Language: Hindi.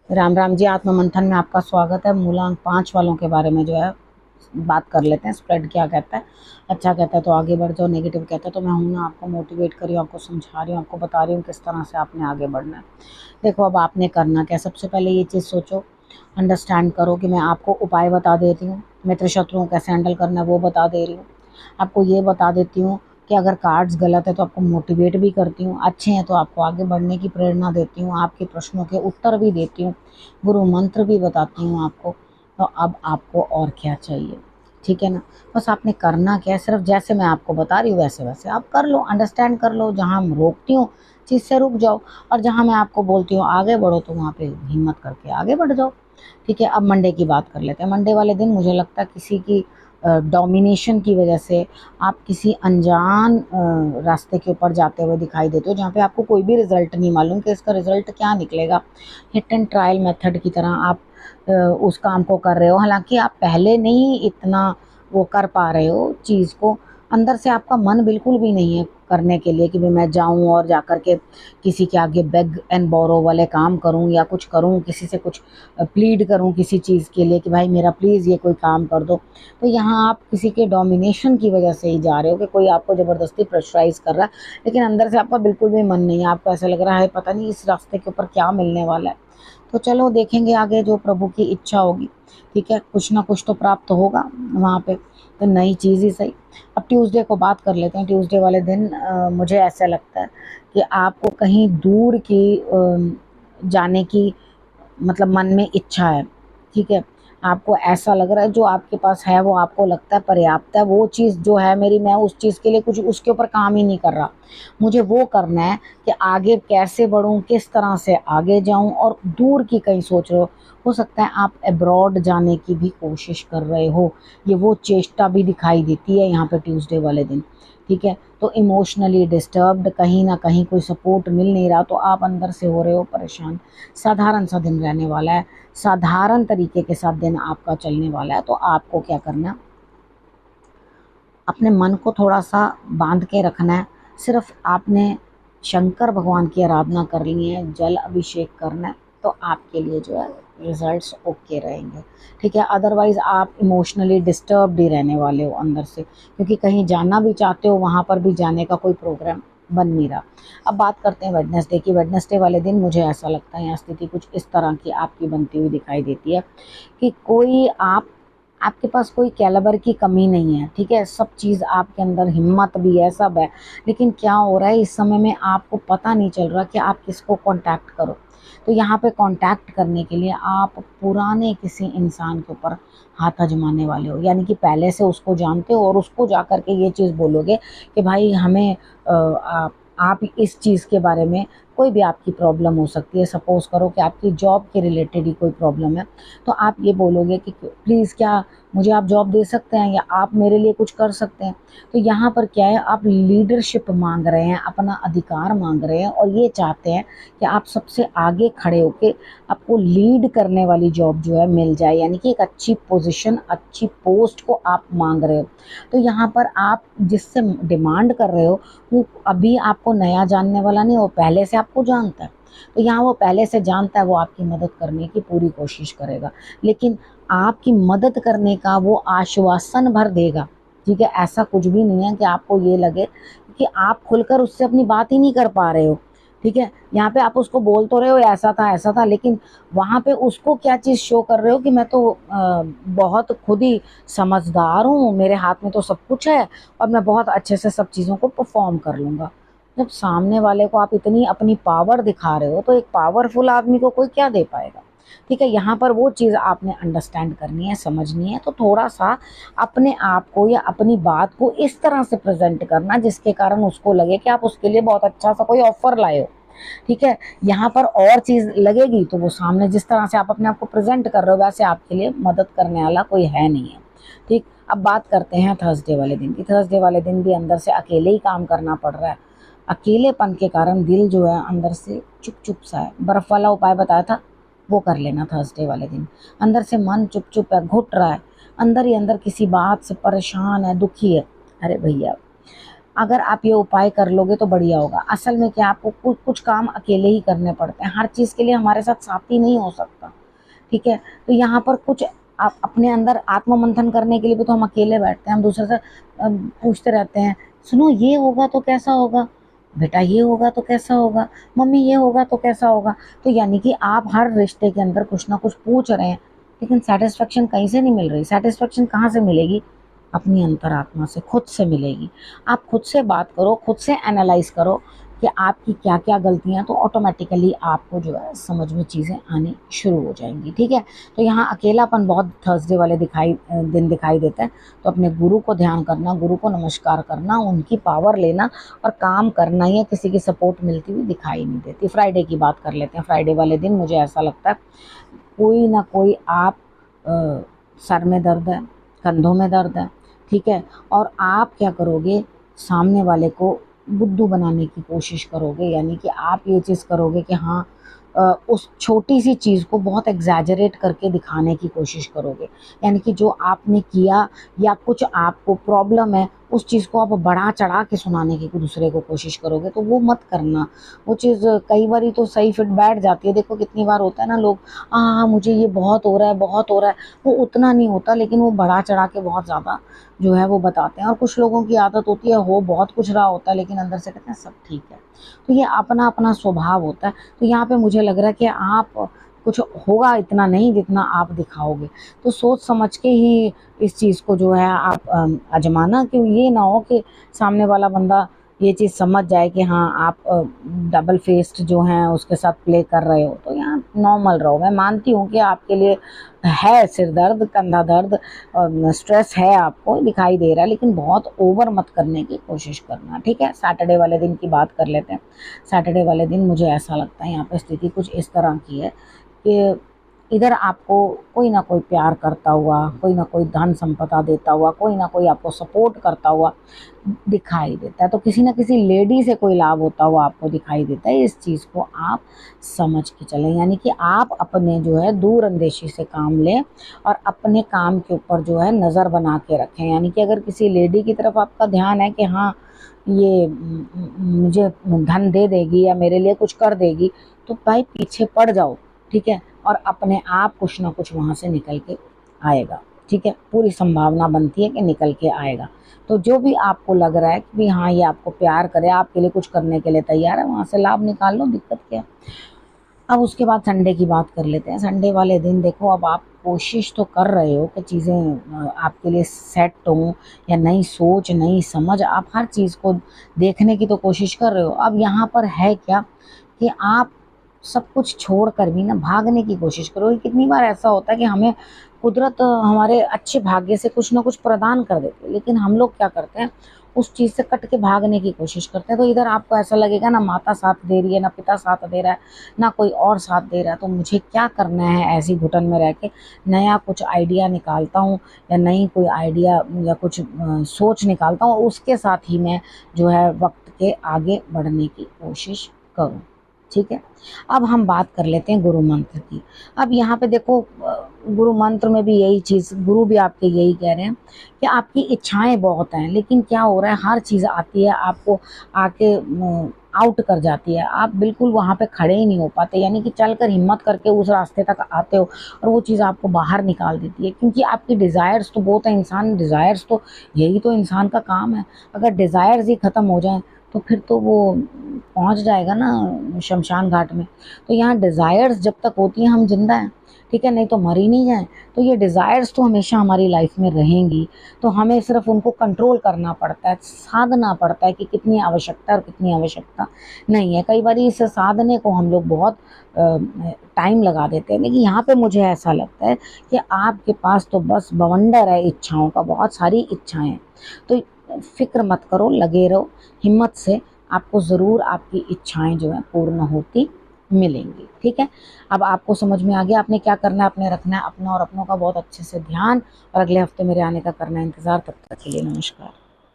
राम राम जी। आत्म मंथन में आपका स्वागत है। मूलांक 5 वालों के बारे में जो है बात कर लेते हैं। स्प्रेड क्या कहता है? अच्छा कहता है तो आगे बढ़ जाओ, नेगेटिव कहता है तो मैं हूं ना, आपको मोटिवेट कर रही हूँ, आपको समझा रही हूँ, आपको बता रही हूँ किस तरह से आपने आगे बढ़ना है। देखो, अब आपने करना क्या, सबसे पहले ये चीज़ सोचो, अंडरस्टैंड करो कि मैं आपको उपाय बता देती हूँ, मित्र शत्रुओं कैसे हैंडल करना है वो बता दे रही हूँ। आपको ये बता देती हूँ कि अगर कार्ड्स गलत है तो आपको मोटिवेट भी करती हूँ, अच्छे हैं तो आपको आगे बढ़ने की प्रेरणा देती हूँ, आपके प्रश्नों के उत्तर भी देती हूँ, गुरु मंत्र भी बताती हूँ आपको। तो अब आपको और क्या चाहिए? ठीक है ना? बस आपने करना क्या है, सिर्फ जैसे मैं आपको बता रही हूँ वैसे वैसे आप कर लो, अंडरस्टैंड कर लो। जहाँ मैं रोकती हूँ चीज़ से रुक जाओ, और जहाँ मैं आपको बोलती हूँ आगे बढ़ो तो वहाँ पे हिम्मत करके आगे बढ़ जाओ। ठीक है, अब मंडे की बात कर लेते हैं। मंडे वाले दिन मुझे लगता है किसी की डोमिनेशन की वजह से आप किसी अनजान रास्ते के ऊपर जाते हुए दिखाई देते हो, जहाँ पे आपको कोई भी रिजल्ट नहीं मालूम कि इसका रिजल्ट क्या निकलेगा। हिट एंड ट्रायल मेथड की तरह आप उस काम को कर रहे हो, हालांकि आप पहले नहीं इतना वो कर पा रहे हो चीज़ को। अंदर से आपका मन बिल्कुल भी नहीं है करने के लिए कि भाई मैं जाऊं और जाकर के किसी के आगे बेग एंड बोरो वाले काम करूं या कुछ करूं, किसी से कुछ प्लीड करूं किसी चीज़ के लिए कि भाई मेरा प्लीज़ ये कोई काम कर दो। तो यहाँ आप किसी के डोमिनेशन की वजह से ही जा रहे हो कि कोई आपको ज़बरदस्ती प्रेशराइज कर रहा है, लेकिन अंदर से आपका बिल्कुल भी मन नहीं है। आपको ऐसा लग रहा है पता नहीं इस रास्ते के ऊपर क्या मिलने वाला है। तो चलो देखेंगे आगे, जो प्रभु की इच्छा होगी। ठीक है, कुछ ना कुछ तो प्राप्त होगा वहाँ पे, तो नई चीज़ ही सही। अब ट्यूसडे को बात कर लेते हैं। ट्यूसडे वाले दिन मुझे ऐसा लगता है कि आपको कहीं दूर की जाने की मतलब मन में इच्छा है। ठीक है, आपको ऐसा लग रहा है जो आपके पास है वो आपको लगता है पर्याप्त है, वो चीज़ जो है मेरी, मैं उस चीज़ के लिए कुछ उसके ऊपर काम ही नहीं कर रहा। मुझे वो करना है कि आगे कैसे बढ़ूं, किस तरह से आगे जाऊं, और दूर की कहीं सोच रहे हो सकता है आप अब्रॉड जाने की भी कोशिश कर रहे हो। ये वो चेष्टा भी दिखाई देती है यहाँ पे ट्यूसडे वाले दिन। ठीक है, तो इमोशनली डिस्टर्ब्ड, कहीं ना कहीं कोई सपोर्ट मिल नहीं रहा, तो आप अंदर से हो रहे हो परेशान। साधारण सा दिन रहने वाला है, साधारण तरीके के साथ दिन आपका चलने वाला है। तो आपको क्या करना है, अपने मन को थोड़ा सा बांध के रखना है। सिर्फ आपने शंकर भगवान की आराधना करनी है, जल अभिषेक करना है, तो आपके लिए जो है रिजल्ट्स ओके रहेंगे। ठीक है, अदरवाइज आप इमोशनली डिस्टर्ब ही रहने वाले हो अंदर से, क्योंकि कहीं जाना भी चाहते हो, वहाँ पर भी जाने का कोई प्रोग्राम बन नहीं रहा। अब बात करते हैं वेडनेसडे की। वेडनेसडे वाले दिन मुझे ऐसा लगता है यहाँ स्थिति कुछ इस तरह की आपकी बनती हुई दिखाई देती है कि कोई आपके पास कोई कैलिबर की कमी नहीं है। ठीक है, सब चीज़ आपके अंदर, हिम्मत भी है, सब है, लेकिन क्या हो रहा है इस समय में आपको पता नहीं चल रहा कि आप किसको कांटेक्ट करो। तो यहाँ पे कांटेक्ट करने के लिए आप पुराने किसी इंसान के ऊपर हाथ आजमाने वाले हो, यानी कि पहले से उसको जानते हो और उसको जा कर के ये चीज़ बोलोगे कि भाई हमें आप इस चीज़ के बारे में, कोई भी आपकी प्रॉब्लम हो सकती है, सपोज़ करो कि आपकी जॉब के रिलेटेड ही कोई प्रॉब्लम है, तो आप ये बोलोगे कि प्लीज़ क्या मुझे आप जॉब दे सकते हैं, या आप मेरे लिए कुछ कर सकते हैं। तो यहाँ पर क्या है, आप लीडरशिप मांग रहे हैं, अपना अधिकार मांग रहे हैं, और ये चाहते हैं कि आप सबसे आगे खड़े होके आपको लीड करने वाली जॉब जो है मिल जाए, यानी कि एक अच्छी पोजीशन, अच्छी पोस्ट को आप मांग रहे हो। तो यहाँ पर आप जिससे डिमांड कर रहे हो वो अभी आपको नया जानने वाला नहीं, वो पहले से आपको जानता है। तो यहाँ वो पहले से जानता है, वो आपकी मदद करने की पूरी कोशिश करेगा, लेकिन आपकी मदद करने का वो आश्वासन भर देगा। ठीक है, ऐसा कुछ भी नहीं है कि आपको ये लगे कि आप खुलकर उससे अपनी बात ही नहीं कर पा रहे हो। ठीक है, यहाँ पे आप उसको बोल तो रहे हो ऐसा था, लेकिन वहाँ पे उसको क्या चीज़ शो कर रहे हो कि मैं तो बहुत खुद ही समझदार हूँ, मेरे हाथ में तो सब कुछ है, और मैं बहुत अच्छे से सब चीज़ों को परफॉर्म कर लूँगा। जब सामने वाले को आप इतनी अपनी पावर दिखा रहे हो, तो एक पावरफुल आदमी को कोई क्या दे पाएगा। ठीक है, यहाँ पर वो चीज़ आपने अंडरस्टैंड करनी है, समझनी है। तो थोड़ा सा अपने आप को या अपनी बात को इस तरह से प्रेजेंट करना जिसके कारण उसको लगे कि आप उसके लिए बहुत अच्छा सा कोई ऑफर लाए हो। ठीक है, यहाँ पर और चीज़ लगेगी तो वो सामने जिस तरह से आप अपने आप को प्रेजेंट कर रहे हो वैसे आपके लिए मदद करने वाला कोई है नहीं है। ठीक, अब बात करते हैं थर्सडे वाले दिन की। थर्सडे वाले दिन भी अंदर से अकेले ही काम करना पड़ रहा है। अकेलेपन के कारण दिल जो है अंदर से चुप चुप सा है। बर्फ वाला उपाय बताया था, वो कर लेना थर्सडे वाले दिन। अंदर से मन चुप चुप है, घुट रहा है, अंदर ही अंदर किसी बात से परेशान है, दुखी है। अरे भैया, अगर आप ये उपाय कर लोगे तो बढ़िया होगा। असल में क्या, आपको कुछ काम अकेले ही करने पड़ते हैं, हर चीज़ के लिए हमारे साथ साथी नहीं हो सकता, ठीक है। तो यहाँ पर कुछ आप अपने अंदर आत्म मंथन करने के लिए भी तो हम अकेले बैठते हैं, हम दूसरे से पूछते रहते हैं, सुनो ये होगा तो कैसा होगा, बेटा ये होगा तो कैसा होगा, मम्मी ये होगा तो कैसा होगा। तो यानी कि आप हर रिश्ते के अंदर कुछ ना कुछ पूछ रहे हैं, लेकिन सेटिस्फेक्शन कहीं से नहीं मिल रही। सेटिस्फेक्शन कहाँ से मिलेगी? अपनी अंतरात्मा से, खुद से मिलेगी। आप खुद से बात करो, खुद से एनालाइज करो कि आपकी क्या क्या गलतियां, तो ऑटोमेटिकली आपको जो है समझ में चीज़ें आनी शुरू हो जाएंगी, ठीक है। तो यहाँ अकेलापन बहुत थर्सडे वाले दिन दिखाई देता है। तो अपने गुरु को ध्यान करना, गुरु को नमस्कार करना, उनकी पावर लेना और काम करना, या किसी की सपोर्ट मिलती हुई दिखाई नहीं देती। फ्राइडे की बात कर लेते हैं। फ्राइडे वाले दिन मुझे ऐसा लगता है कोई ना कोई आप सर में दर्द है, कंधों में दर्द है, ठीक है, और आप क्या करोगे, सामने वाले को बुद्धू बनाने की कोशिश करोगे। यानी कि आप ये चीज़ करोगे कि हाँ, उस छोटी सी चीज़ को बहुत एग्जैजरेट करके दिखाने की कोशिश करोगे। यानी कि जो आपने किया या कुछ आपको प्रॉब्लम है, उस चीज़ को आप बढ़ा चढ़ा के सुनाने की दूसरे को कोशिश करोगे, तो वो मत करना। वो चीज़ कई बार तो सही फिट बैठ जाती है। देखो कितनी बार होता है ना, लोग हाँ मुझे ये बहुत हो रहा है, बहुत हो रहा है, वो उतना नहीं होता, लेकिन वो बढ़ा चढ़ा के बहुत ज़्यादा जो है वो बताते हैं। और कुछ लोगों की आदत होती है, हो बहुत कुछ रहा होता है, लेकिन अंदर से कहते हैं सब ठीक है। तो ये अपना अपना स्वभाव होता है। तो यहाँ पे मुझे लग रहा है कि आप कुछ होगा इतना नहीं जितना आप दिखाओगे। तो सोच समझ के ही इस चीज़ को जो है आप आजमाना, कि ये ना हो कि सामने वाला बंदा ये चीज़ समझ जाए कि हाँ आप डबल फेस्ड जो हैं उसके साथ प्ले कर रहे हो। तो यहाँ नॉर्मल रहो। मैं मानती हूँ कि आपके लिए है सिर दर्द, कंधा दर्द, स्ट्रेस है, आपको दिखाई दे रहा है, लेकिन बहुत ओवर मत करने की कोशिश करना, ठीक है। सैटरडे वाले दिन की बात कर लेते हैं। सैटरडे वाले दिन मुझे ऐसा लगता है यहाँ पे स्थिति कुछ इस तरह की है कि इधर आपको कोई ना कोई प्यार करता हुआ, कोई ना कोई धन संपदा देता हुआ, कोई ना कोई आपको सपोर्ट करता हुआ दिखाई देता है। तो किसी ना किसी लेडी से कोई लाभ होता हुआ आपको दिखाई देता है। इस चीज़ को आप समझ के चलें। यानी कि आप अपने जो है दूर अंदेशी से काम लें और अपने काम के ऊपर जो है नज़र बना के रखें। यानी कि अगर किसी लेडी की तरफ आपका ध्यान है कि हाँ ये मुझे धन दे देगी या मेरे लिए कुछ कर देगी, तो भाई पीछे पड़ जाओ, ठीक है, और अपने आप कुछ ना कुछ वहाँ से निकल के आएगा, ठीक है। पूरी संभावना बनती है कि निकल के आएगा। तो जो भी आपको लग रहा है कि भी हाँ ये आपको प्यार करे, आपके लिए कुछ करने के लिए तैयार है, वहाँ से लाभ निकाल लो, दिक्कत क्या है। अब उसके बाद संडे की बात कर लेते हैं। संडे वाले दिन देखो, अब आप कोशिश तो कर रहे हो कि चीज़ें आपके लिए सेट हों, या नई सोच, नई समझ, आप हर चीज़ को देखने की तो कोशिश कर रहे हो। अब यहाँ पर है क्या कि आप सब कुछ छोड़कर भी ना भागने की कोशिश करो। कितनी बार ऐसा होता है कि हमें कुदरत हमारे अच्छे भाग्य से कुछ ना कुछ प्रदान कर देती है, लेकिन हम लोग क्या करते हैं, उस चीज़ से कट के भागने की कोशिश करते हैं। तो इधर आपको ऐसा लगेगा ना माता साथ दे रही है, ना पिता साथ दे रहा है, ना कोई और साथ दे रहा है, तो मुझे क्या करना है, ऐसी घुटन में रह के नया कुछ आइडिया निकालता हूँ, या नई कोई आइडिया या कुछ सोच निकालता हूँ, उसके साथ ही मैं जो है वक्त के आगे बढ़ने की कोशिश करूँ, ठीक है। अब हम बात कर लेते हैं गुरु मंत्र की। अब यहाँ पे देखो, गुरु मंत्र में भी यही चीज़, गुरु भी आपके यही कह रहे हैं कि आपकी इच्छाएं बहुत हैं, लेकिन क्या हो रहा है, हर चीज़ आती है आपको आके आउट कर जाती है, आप बिल्कुल वहाँ पे खड़े ही नहीं हो पाते। यानी कि चलकर हिम्मत करके उस रास्ते तक आते हो और वो चीज़ आपको बाहर निकाल देती है, क्योंकि आपकी डिज़ायर्स तो बहुत है। इंसान डिज़ायर्स तो, यही तो इंसान का काम है। अगर डिज़ायर्स ही ख़त्म हो जाएं तो फिर तो वो पहुंच जाएगा ना शमशान घाट में। तो यहाँ डिज़ायर्स जब तक होती हैं हम जिंदा हैं, ठीक है, नहीं तो मर ही नहीं जाए। तो ये डिज़ायर्स तो हमेशा हमारी लाइफ में रहेंगी। तो हमें सिर्फ उनको कंट्रोल करना पड़ता है, साधना पड़ता है कि कितनी आवश्यकता और कितनी आवश्यकता नहीं है। कई बार इस साधने को हम लोग बहुत टाइम लगा देते हैं, लेकिन यहाँ पे मुझे ऐसा लगता है कि आपके पास तो बस बवंडर है इच्छाओं का, बहुत सारी इच्छाएं हैं। तो फिक्र मत करो, लगे रहो हिम्मत से, आपको ज़रूर आपकी इच्छाएं जो है पूर्ण होती मिलेंगी, ठीक है। अब आपको समझ में आ गया आपने क्या करना है, आपने रखना है अपना और अपनों का बहुत अच्छे से ध्यान, और अगले हफ्ते मेरे आने का करना है इंतज़ार। तब तक के लिए नमस्कार।